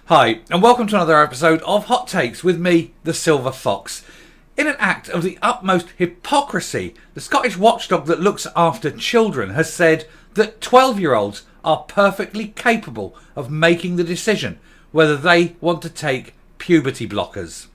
Hi, and welcome to another episode of Hot Takes with me, the Silver Fox. In an act of the utmost hypocrisy, the Scottish watchdog that looks after children has said that 12-year-olds are perfectly capable of making the decision whether they want to take puberty blockers.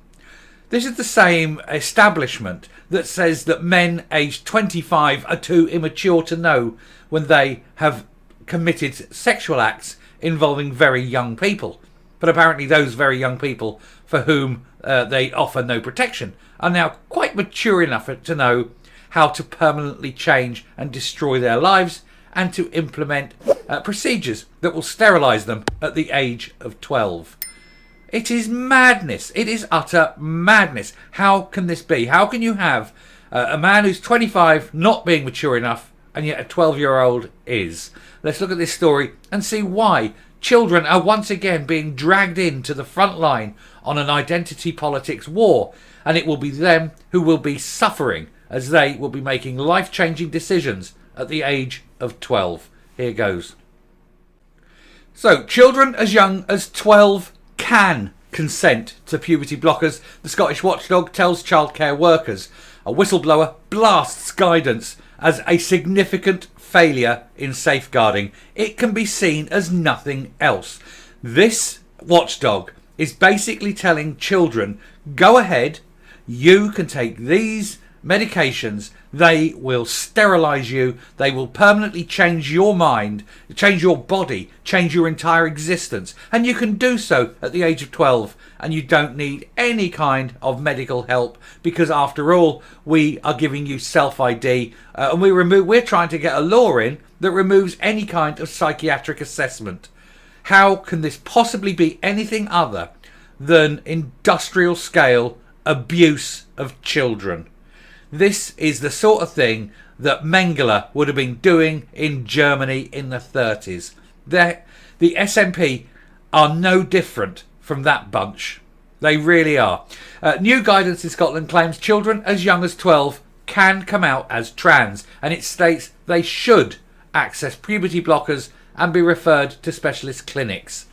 This is the same establishment that says that men aged 25 are too immature to know when they have committed sexual acts involving very young people. But apparently those very young people for whom they offer no protection are now quite mature enough to know how to permanently change and destroy their lives and to implement procedures that will sterilise them at the age of 12. It is madness. It is utter madness. How can this be? How can you have a man who's 25 not being mature enough and yet a 12-year-old is? Let's look at this story and see why children are once again being dragged into the front line on an identity politics war, and it will be them who will be suffering as they will be making life-changing decisions at the age of 12. Here goes. So, children as young as 12 can consent to puberty blockers, the Scottish watchdog tells childcare workers. A whistleblower blasts guidance as a significant failure in safeguarding. It can be seen as nothing else. This watchdog is basically telling children, go ahead, you can take these medications, they will sterilise you, they will permanently change your mind, change your body, change your entire existence, and you can do so at the age of 12, and you don't need any kind of medical help, because after all, we are giving you self-ID, and we're trying to get a law in that removes any kind of psychiatric assessment. How can this possibly be anything other than industrial scale abuse of children? This is the sort of thing that Mengele would have been doing in Germany in the 30s. The SNP are no different from that bunch. They really are. New guidance in Scotland claims children as young as 12 can come out as trans, and it states they should access puberty blockers and be referred to specialist clinics.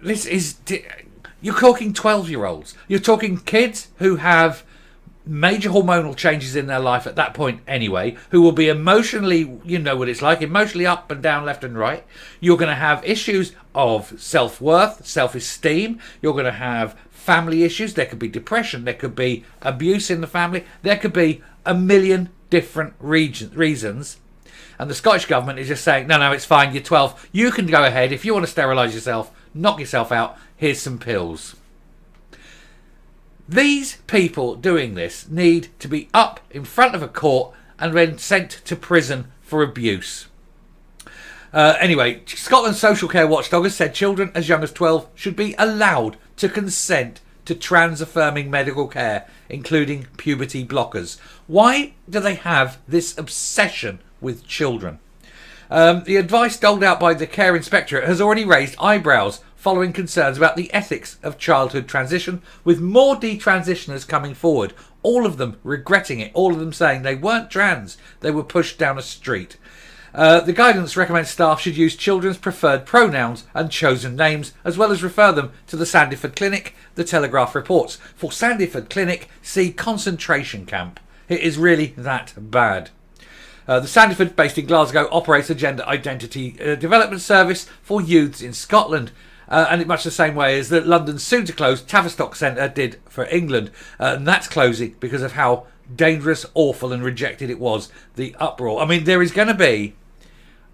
You're talking 12-year-olds. You're talking kids who have major hormonal changes in their life at that point anyway, who will be emotionally, you know what it's like, emotionally up and down, left and right. You're going to have issues of self-worth, self-esteem. You're going to have family issues. There could be depression. There could be abuse in the family. There could be a million different reasons. And the Scottish government is just saying, no, it's fine, you're 12. You can go ahead. If you want to sterilise yourself, knock yourself out, here's some pills. These people doing this need to be up in front of a court and then sent to prison for abuse. Anyway, Scotland's social care watchdog has said children as young as 12 should be allowed to consent to trans-affirming medical care, including puberty blockers. Why do they have this obsession with children? The advice doled out by the Care Inspectorate has already raised eyebrows following concerns about the ethics of childhood transition, with more detransitioners coming forward, all of them regretting it, all of them saying they weren't trans, they were pushed down a street. The guidance recommends staff should use children's preferred pronouns and chosen names, as well as refer them to the Sandiford Clinic, the Telegraph reports. For Sandiford Clinic, see concentration camp. It is really that bad. The Sandiford, based in Glasgow, operates a gender identity development service for youths in Scotland. And in much the same way as the London's soon-to-close Tavistock Centre did for England. And that's closing because of how dangerous, awful and rejected it was, the uproar. I mean, there is going to be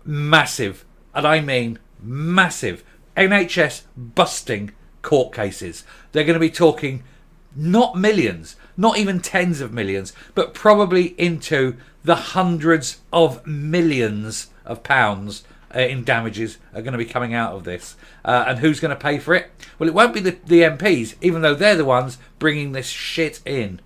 massive, and I mean massive, NHS busting court cases. They're going to be talking not millions, not even tens of millions, but probably into the hundreds of millions of pounds in damages are going to be coming out of this. And who's going to pay for it? Well, it won't be the MPs, even though they're the ones bringing this shit in.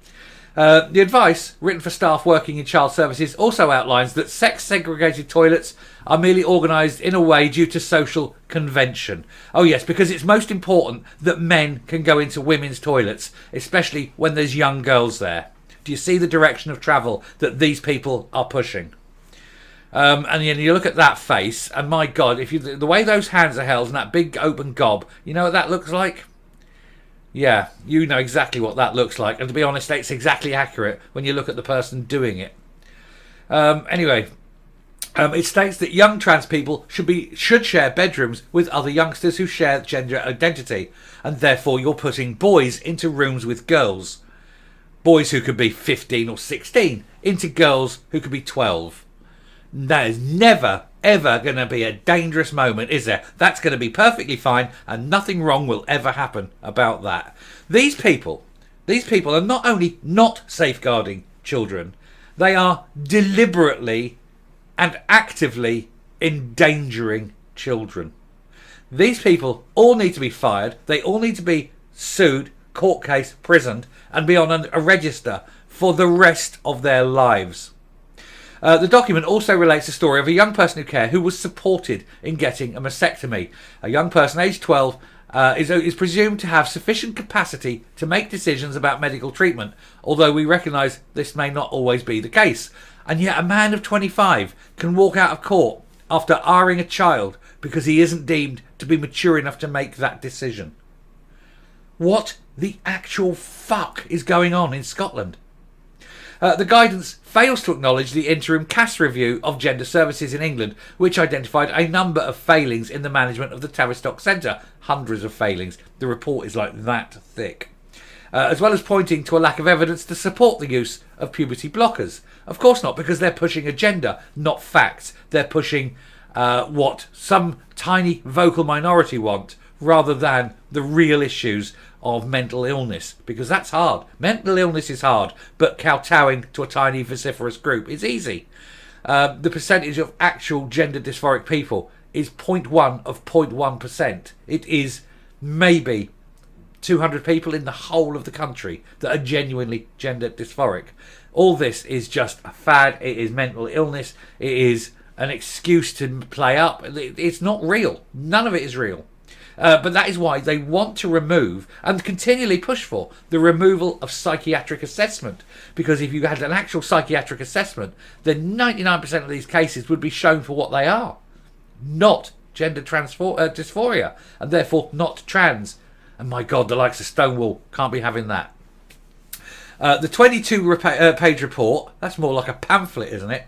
The advice, written for staff working in child services, also outlines that sex-segregated toilets are merely organised in a way due to social convention. Oh yes, because it's most important that men can go into women's toilets, especially when there's young girls there. Do you see the direction of travel that these people are pushing? And then you look at that face, and my God, if you the way those hands are held and that big open gob, you know what that looks like? Yeah, you know exactly what that looks like. And to be honest, it's exactly accurate when you look at the person doing it. Anyway, it states that young trans people should share bedrooms with other youngsters who share gender identity, and therefore you're putting boys into rooms with girls. Boys who could be 15 or 16 into girls who could be 12. That is never, ever going to be a dangerous moment, is there? That's going to be perfectly fine, and nothing wrong will ever happen about that. These people are not only not safeguarding children, they are deliberately and actively endangering children. These people all need to be fired. They all need to be sued, court case, prisoned, and be on a register for the rest of their lives. The document also relates the story of a young person who was supported in getting a mastectomy. A young person aged 12 is presumed to have sufficient capacity to make decisions about medical treatment, although we recognise this may not always be the case. And yet a man of 25 can walk out of court after R-ing a child because he isn't deemed to be mature enough to make that decision. What the actual fuck is going on in Scotland? The guidance fails to acknowledge the interim CAS review of gender services in England, which identified a number of failings in the management of the Tavistock Centre. Hundreds of failings. The report is like that thick. As well as pointing to a lack of evidence to support the use of puberty blockers. Of course not, because they're pushing agenda, not facts. They're pushing what some tiny vocal minority want, rather than the real issues of mental illness, because that's hard. Mental illness is hard, but kowtowing to a tiny vociferous group is easy. The percentage of actual gender dysphoric people is 0.1 of 0.1%. It is maybe 200 people in the whole of the country that are genuinely gender dysphoric. All this is just a fad. It is mental illness. It is an excuse to play up. It's not real. None of it is real. But that is why they want to remove and continually push for the removal of psychiatric assessment. Because if you had an actual psychiatric assessment, then 99% of these cases would be shown for what they are. Not gender dysphoria, and therefore not trans. And my God, the likes of Stonewall can't be having that. The 22-page report, that's more like a pamphlet, isn't it?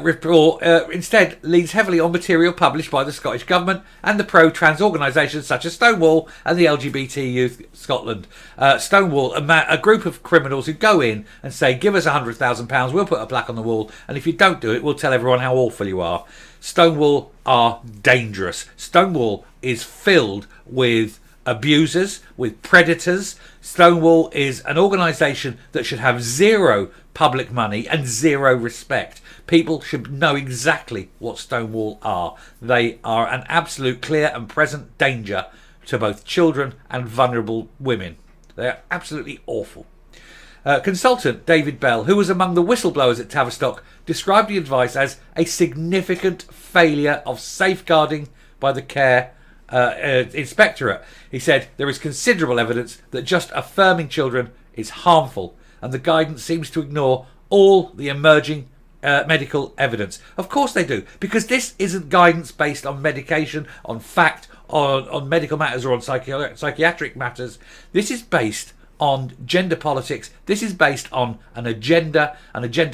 Report instead leans heavily on material published by the Scottish Government and the pro-trans organisations such as Stonewall and the LGBT Youth Scotland. Stonewall, a group of criminals who go in and say, give us £100,000, we'll put a plaque on the wall, and if you don't do it, we'll tell everyone how awful you are. Stonewall are dangerous. Stonewall is filled with abusers, with predators. Stonewall is an organisation that should have zero public money and zero respect. People should know exactly what Stonewall are. They are an absolute clear and present danger to both children and vulnerable women. They are absolutely awful. Consultant David Bell, who was among the whistleblowers at Tavistock, described the advice as a significant failure of safeguarding by the care inspectorate. He said there is considerable evidence that just affirming children is harmful, and the guidance seems to ignore all the emerging medical evidence. Of course they do, because this isn't guidance based on medication, on fact, on medical matters or on psychiatric matters. This is based on gender politics. This is based on an agenda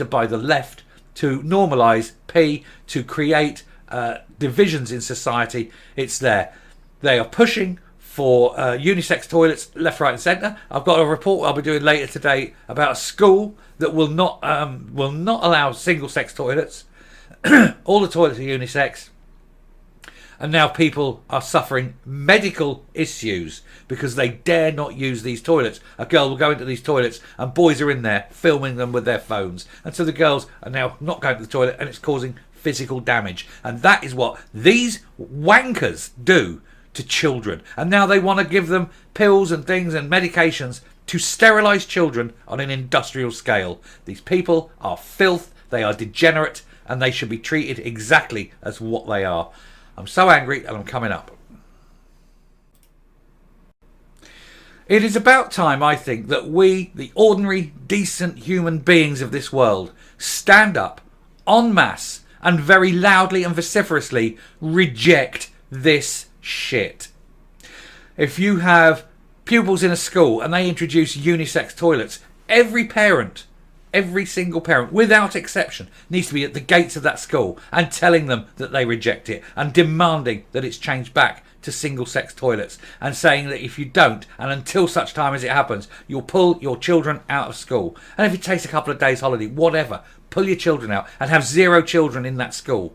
by the left to normalise to create divisions in society. It's there. They are pushing for unisex toilets left, right and centre. I've got a report I'll be doing later today about a school that will not allow single-sex toilets. All the toilets are unisex. And now people are suffering medical issues because they dare not use these toilets. A girl will go into these toilets and boys are in there filming them with their phones. And so the girls are now not going to the toilet and it's causing physical damage. And that is what these wankers do to children. And now they want to give them pills and things and medications to sterilise children on an industrial scale. These people are filth, they are degenerate, and they should be treated exactly as what they are. I'm so angry and I'm coming up. It is about time, I think, that we, the ordinary, decent human beings of this world, stand up en masse and very loudly and vociferously reject this shit. If you have pupils in a school and they introduce unisex toilets, every parent, every single parent, without exception, needs to be at the gates of that school and telling them that they reject it and demanding that it's changed back to single-sex toilets, and saying that if you don't, and until such time as it happens, you'll pull your children out of school. And if it takes a couple of days holiday, whatever, pull your children out and have 0 children in that school.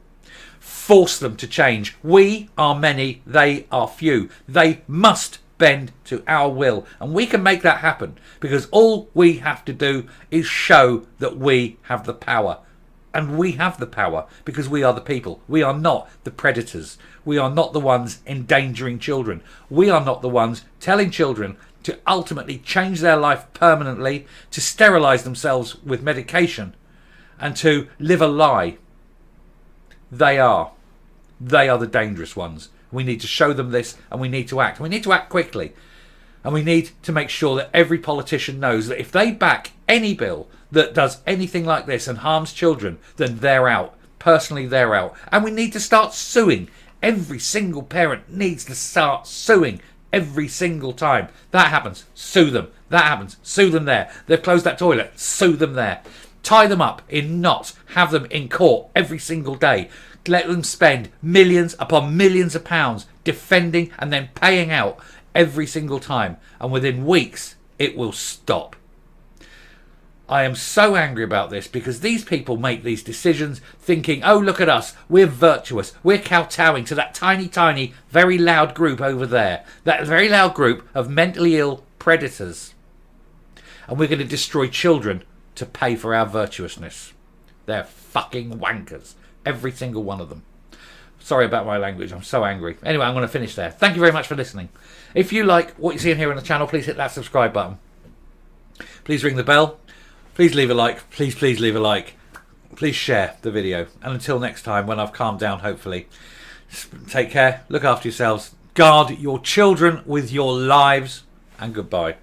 Force them to change. We are many, they are few. They must bend to our will, and we can make that happen, because all we have to do is show that we have the power. And we have the power because we are the people. We are not the predators. We are not the ones endangering children. We are not the ones telling children to ultimately change their life permanently, to sterilise themselves with medication, and to live a lie. They are the dangerous ones. We need to show them this, and we need to act. We need to act quickly. And we need to make sure that every politician knows that if they back any bill that does anything like this and harms children, then they're out. Personally, they're out. And we need to start suing. Every single parent needs to start suing every single time that happens. Sue them. That happens. Sue them there. They've closed that toilet. Sue them there. Tie them up in knots. Have them in court every single day. Let them spend millions upon millions of pounds defending and then paying out every single time. And within weeks, it will stop. I am so angry about this because these people make these decisions thinking, oh, look at us, we're virtuous, we're kowtowing to that tiny, tiny, very loud group over there, that very loud group of mentally ill predators. And we're going to destroy children to pay for our virtuousness. They're fucking wankers, every single one of them. Sorry about my language, I'm so angry. Anyway, I'm going to finish there. Thank you very much for listening. If you like what you see here on the channel, please hit that subscribe button. Please ring the bell. Please leave a like. Please leave a like. Please share the video. And until next time, when I've calmed down, hopefully, take care, look after yourselves, guard your children with your lives, and goodbye.